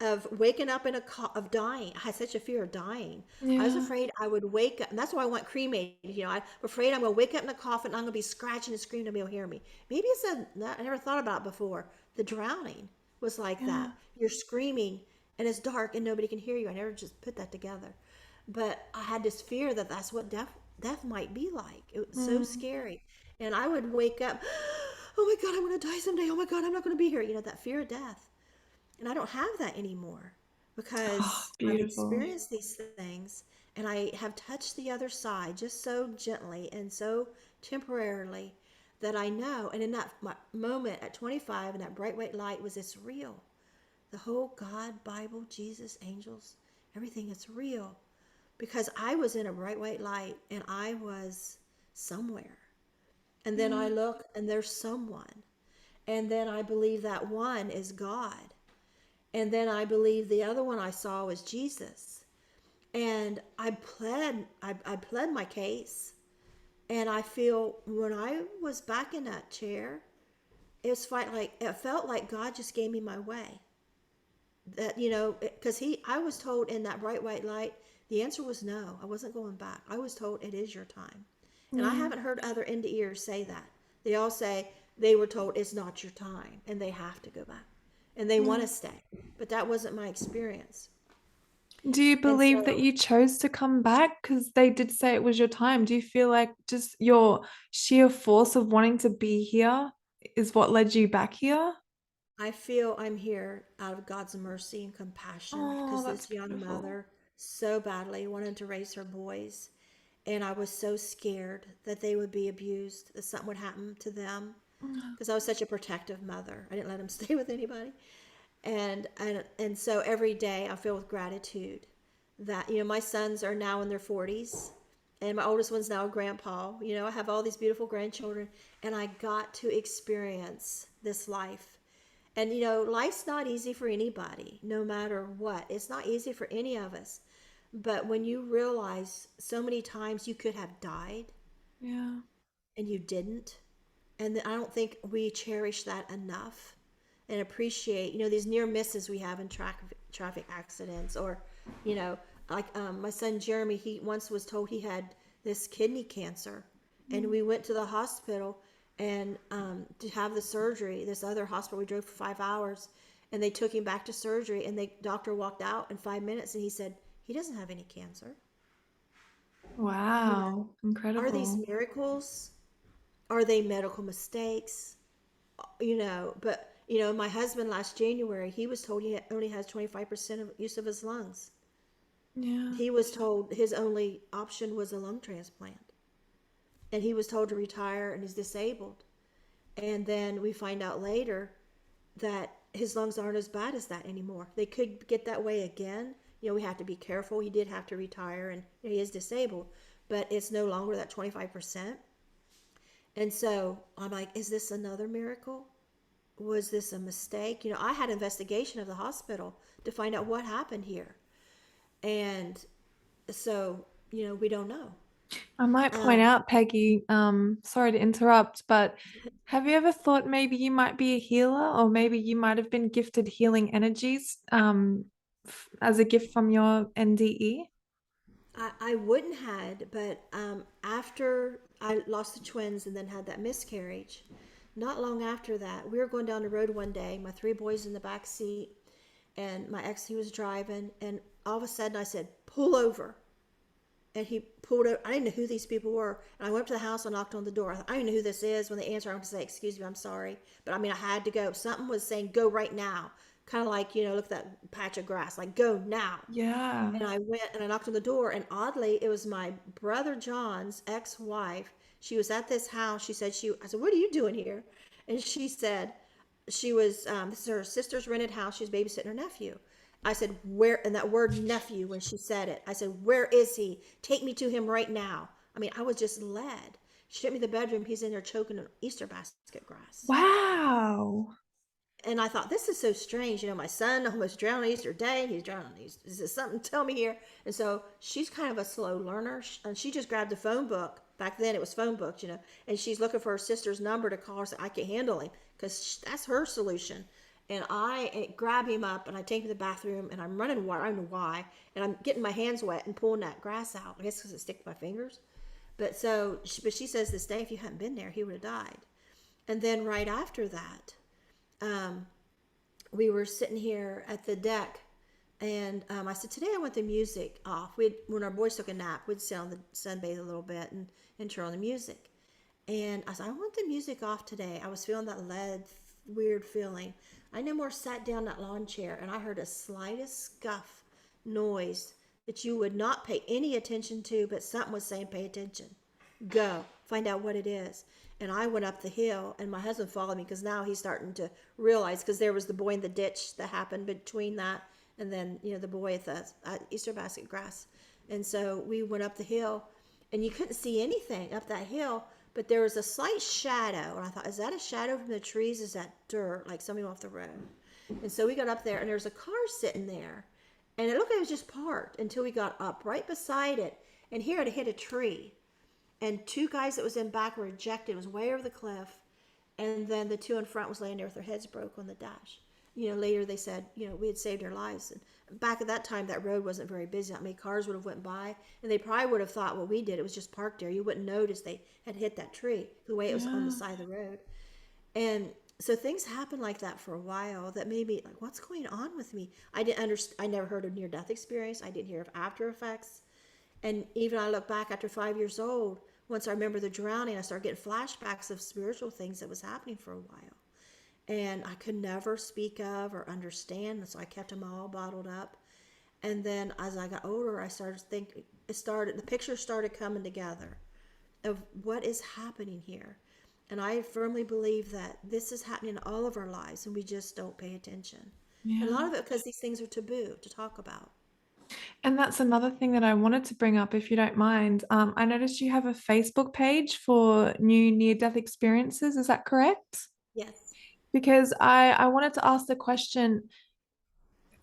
of waking up of dying. I had such a fear of dying. I was Yeah. afraid I would wake up, and that's why I want cremated. I'm afraid I'm gonna wake up in a coffin, and I'm gonna be scratching and screaming, nobody will hear me. Maybe it's I never thought about it before. The drowning was like Yeah. that. You're screaming, and it's dark, and nobody can hear you. I never just put that together, but I had this fear that that's what death might be like. It was so Mm. scary, and I would wake up. oh my God, I'm going to die someday. Oh my God, I'm not going to be here. That fear of death. And I don't have that anymore Oh, because I've beautiful. experienced these things and I have touched the other side just so gently and so temporarily that I know. And in that moment at 25, and that bright white light was this real. The whole God, Bible, Jesus, angels, everything is real. Because I was in a bright white light and I was somewhere. And then I Yeah. look and there's someone. And then I believe that one is God. And then I believe the other one I saw was Jesus. And I pled my case. And I feel when I was back in that chair, it felt like God just gave me my way. That because I was told in that bright white light, the answer was no. I wasn't going back. I was told it is your time. And I Yeah. haven't heard other NDEers say that. They all say they were told it's not your time and they have to go back and they want Yeah. to stay. But that wasn't my experience. Do you And believe that so you chose to come back? Because they did say it was your time. Do you feel like just your sheer force of wanting to be here is what led you back here? I feel I'm here out of God's mercy and compassion Oh, because that's this young beautiful. mother so badly wanted to raise her boys. And I was so scared that they would be abused, that something would happen to them because I was such a protective mother. I didn't let them stay with anybody. And so every day I feel with gratitude that my sons are now in their 40s and my oldest one's now a grandpa. I have all these beautiful grandchildren and I got to experience this life. And life's not easy for anybody, no matter what. It's not easy for any of us. But when you realize so many times you could have died Yeah. and you didn't, and I don't think we cherish that enough and appreciate these near misses we have in traffic accidents, or you know like my son Jeremy, he once was told he had this kidney cancer, and Mm. we went to the hospital and to have the surgery. This other hospital, we drove for 5 hours, and they took him back to surgery, and the doctor walked out in 5 minutes and he said he doesn't have any cancer. you know Wow. are these Incredible. miracles? Are they medical mistakes? But my husband last January, he was told he only has 25% of use of his lungs. Yeah. He was told his only option was a lung transplant, and he was told to retire and he's disabled. And then we find out later that his lungs aren't as bad as that anymore. They could get that way again. We have to be careful. He did have to retire, and he is disabled, but it's no longer that 25%. And so I'm like, is this another miracle? Was this a mistake? I had an investigation of the hospital to find out what happened here. And so, we don't know. I might point Um, out, Peggy, sorry to interrupt, but have you ever thought maybe you might be a healer, or maybe you might have been gifted healing energies as a gift from your NDE? I wouldn't had, but after I lost the twins and then had that miscarriage, not long after that, we were going down the road one day, my three boys in the back seat, and my ex, he was driving, and all of a sudden I said, pull over. And he pulled over. I didn't know who these people were. And I went up to the house and knocked on the door. I thought, I don't know who this is. When they answered, I'm going to say, excuse me, I'm sorry. But I mean, I had to go. Something was saying, go right now. Kind of like, look at that patch of grass, like, go now. Yeah. And I went and I knocked on the door. And oddly, it was my brother John's ex wife. She was at this house. I said, what are you doing here? And she said, this is her sister's rented house. She was babysitting her nephew. I said, where, and that word nephew, when she said it, I said, where is he? Take me to him right now. I mean, I was just led. She took me to the bedroom. He's in there choking on Easter basket grass. Wow. And I thought, this is so strange. My son almost drowned on Easter Day, and he's drowning on Easter. Is this something? Tell me here. And so she's kind of a slow learner, and she just grabbed a phone book. Back then, it was phone books, and she's looking for her sister's number to call her. So I can handle him because that's her solution. And I grab him up, and I take him to the bathroom, and I'm running water. I don't know why, and I'm getting my hands wet and pulling that grass out. I guess because it sticks to my fingers. But she says this day, if you hadn't been there, he would have died. And then right after that, um, we were sitting here at the deck, and I said, today I want the music off. When our boys took a nap, we'd sit on the sunbathe a little bit and turn on the music. And I said, I want the music off today. I was feeling that lead, weird feeling. I no more sat down in that lawn chair, and I heard a slightest scuff noise that you would not pay any attention to, but something was saying, pay attention. Go, find out what it is. And I went up the hill, and my husband followed me because now he's starting to realize, because there was the boy in the ditch that happened between that, and then, the boy at the Easter basket grass. And so we went up the hill, and you couldn't see anything up that hill, but there was a slight shadow. And I thought, is that a shadow from the trees? Is that dirt, like somebody off the road? And so we got up there, and there was a car sitting there. And it looked like it was just parked until we got up right beside it. And here it hit a tree. And two guys that was in back were ejected. It was way over the cliff. And then the two in front was laying there with their heads broke on the dash. Later they said, we had saved their lives. And back at that time, that road wasn't very busy. Not many cars would have went by. And they probably would have thought what we did, it was just parked there. You wouldn't notice they had hit that tree the way it was on the side of the road. And so things happened like that for a while that made me like, what's going on with me? I didn't understand. I never heard of near-death experience. I didn't hear of after effects. And even I look back after 5 years old, once I remember the drowning, I started getting flashbacks of spiritual things that was happening for a while. And I could never speak of or understand, so I kept them all bottled up. And then as I got older, I started thinking, the pictures started coming together of what is happening here. And I firmly believe that this is happening in all of our lives, and we just don't pay attention. Yeah. And a lot of it because these things are taboo to talk about. And that's another thing that I wanted to bring up, if you don't mind. I noticed you have a Facebook page for new near-death experiences. Is that correct? Yes. Because I wanted to ask the question,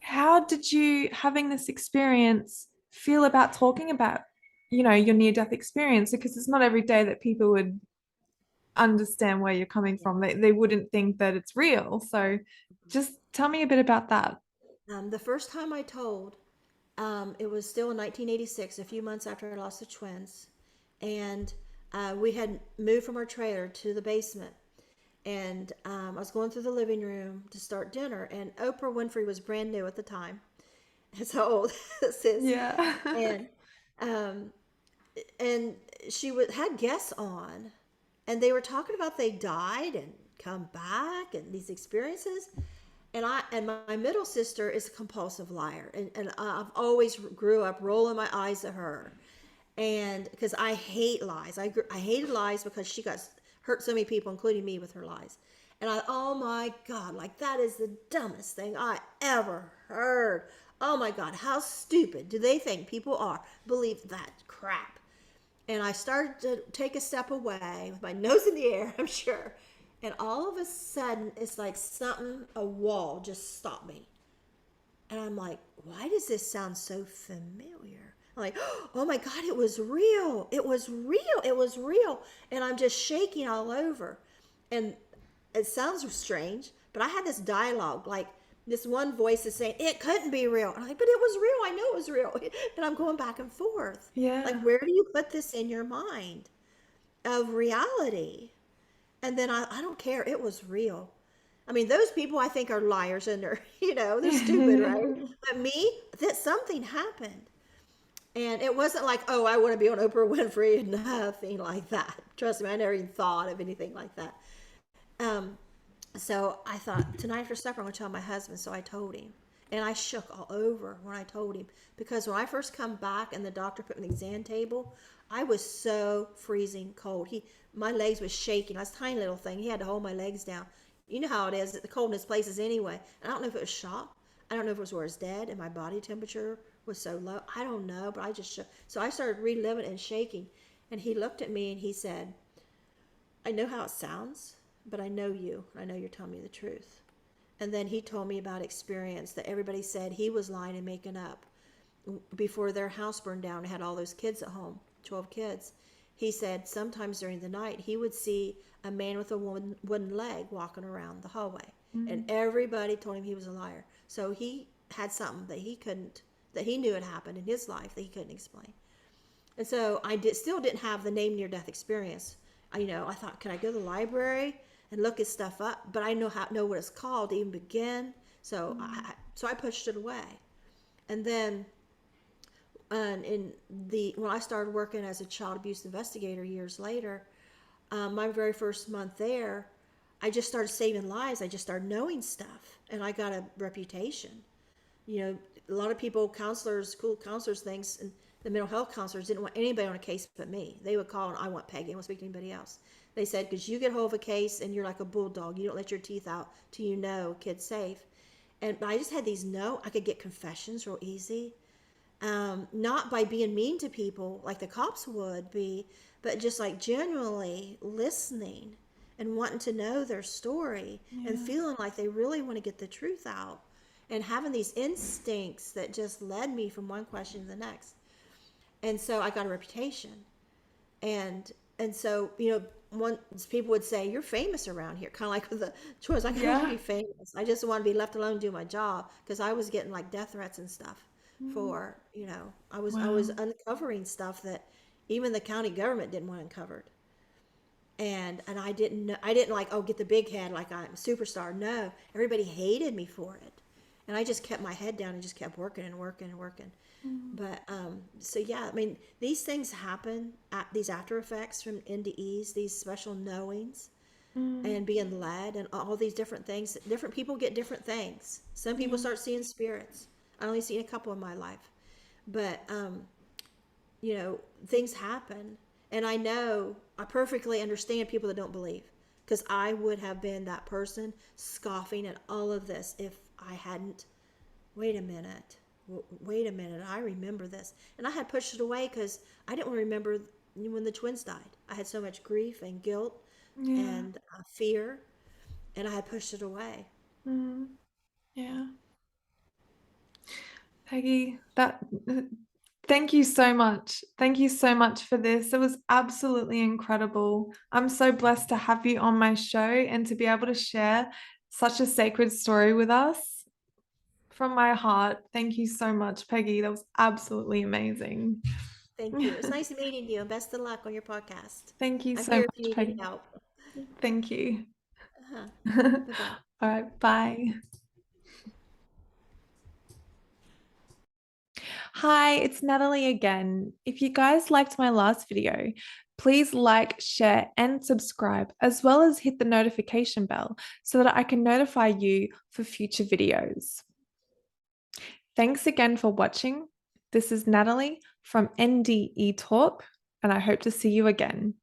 how did you, having this experience, feel about talking about, your near-death experience? Because it's not every day that people would understand where you're coming from. They wouldn't think that it's real. So just tell me a bit about that. The first time I told, it was still in 1986, a few months after I lost the twins. And we had moved from our trailer to the basement. And I was going through the living room to start dinner. And Oprah Winfrey was brand new at the time. That's how old this is. Yeah. And and she had guests on, and they were talking about they died and come back and these experiences. And my middle sister is a compulsive liar, and I've always grew up rolling my eyes at her, and because I hate lies. I hated lies because she got hurt so many people, including me, with her lies. And oh my God, like that is the dumbest thing I ever heard. Oh my God, how stupid do they think people are? Believe that crap. And I started to take a step away with my nose in the air, I'm sure. And all of a sudden, it's like a wall just stopped me. And I'm like, why does this sound so familiar? I'm like, oh my God, it was real. It was real. It was real. And I'm just shaking all over. And it sounds strange, but I had this dialogue, like this one voice is saying, it couldn't be real. And I'm like, but it was real. I know it was real. And I'm going back and forth. Yeah. Like, where do you put this in your mind of reality? And then I don't care. It was real. I mean, those people I think are liars and they're, they're stupid, right? But me, that something happened. And it wasn't like, oh, I want to be on Oprah Winfrey. Nothing like that. Trust me, I never even thought of anything like that. So I thought, tonight after supper, I'm going to tell my husband. So I told him. And I shook all over when I told him. Because when I first come back and the doctor put me on the exam table, I was so freezing cold. My legs was shaking. I was a tiny little thing. He had to hold my legs down. You know how it is, the coldness places anyway. And I don't know if it was shock. I don't know if it was where I was dead and my body temperature was so low. I don't know, but I just shook. So I started reliving and shaking. And he looked at me and he said, I know how it sounds, but I know you. I know you're telling me the truth. And then he told me about experience that everybody said he was lying and making up. Before their house burned down and had all those kids at home, 12 kids. He said sometimes during the night he would see a man with a wooden leg walking around the hallway. Mm-hmm. And everybody told him he was a liar. So he had something that he knew had happened in his life that he couldn't explain. And so I still didn't have the name near-death experience. I thought, can I go to the library and look his stuff up? But I know what it's called to even begin. So I pushed it away. And then when I started working as a child abuse investigator years later, my very first month there, I just started saving lives. I just started knowing stuff, and I got a reputation. You know, a lot of people, counselors, school counselors, things, and the mental health counselors didn't want anybody on a case but me. They would call and I want Pegi. I won't speak to anybody else. They said, because you get hold of a case and you're like a bulldog. You don't let your teeth out till you know kid's safe. And I just had these I could get confessions real easy. Not by being mean to people like the cops would be, but just like genuinely listening and wanting to know their story and feeling like they really want to get the truth out and having these instincts that just led me from one question to the next. And so I got a reputation. And so, you know, once people would say, "You're famous around here," kind of like with the choice. I don't want to be famous. I just want to be left alone and do my job, because I was getting like death threats and stuff for, you know, I was uncovering stuff that even the county government didn't want uncovered. And I didn't know, I didn't like, oh, get the big head like I'm a superstar. No, everybody hated me for it. And I just kept my head down and just kept working and working and working. But so yeah, I mean, these things happen, at these after effects from NDEs, these special knowings and being led and all these different things. Different people get different things. Some people start seeing spirits. I only seen a couple in my life, but you know, things happen. And I perfectly understand people that don't believe, because I would have been that person scoffing at all of this if I hadn't, wait a minute, I remember this. And I had pushed it away because I didn't want to remember when the twins died. I had so much grief and guilt and fear, and I had pushed it away. Yeah. Pegi, thank you so much. Thank you so much for this. It was absolutely incredible. I'm so blessed to have you on my show and to be able to share such a sacred story with us. From my heart, thank you so much, Pegi. That was absolutely amazing. Thank you. It's nice meeting you, and best of luck on your podcast. Thank you I'm so here if much, you need any Pegi. help. Thank you. Uh-huh. Bye bye. All right, bye. Hi, it's Natalie again. If you guys liked my last video, please like, share, and subscribe, as well as hit the notification bell so that I can notify you for future videos. Thanks again for watching. This is Natalie from NDE Talk, and I hope to see you again.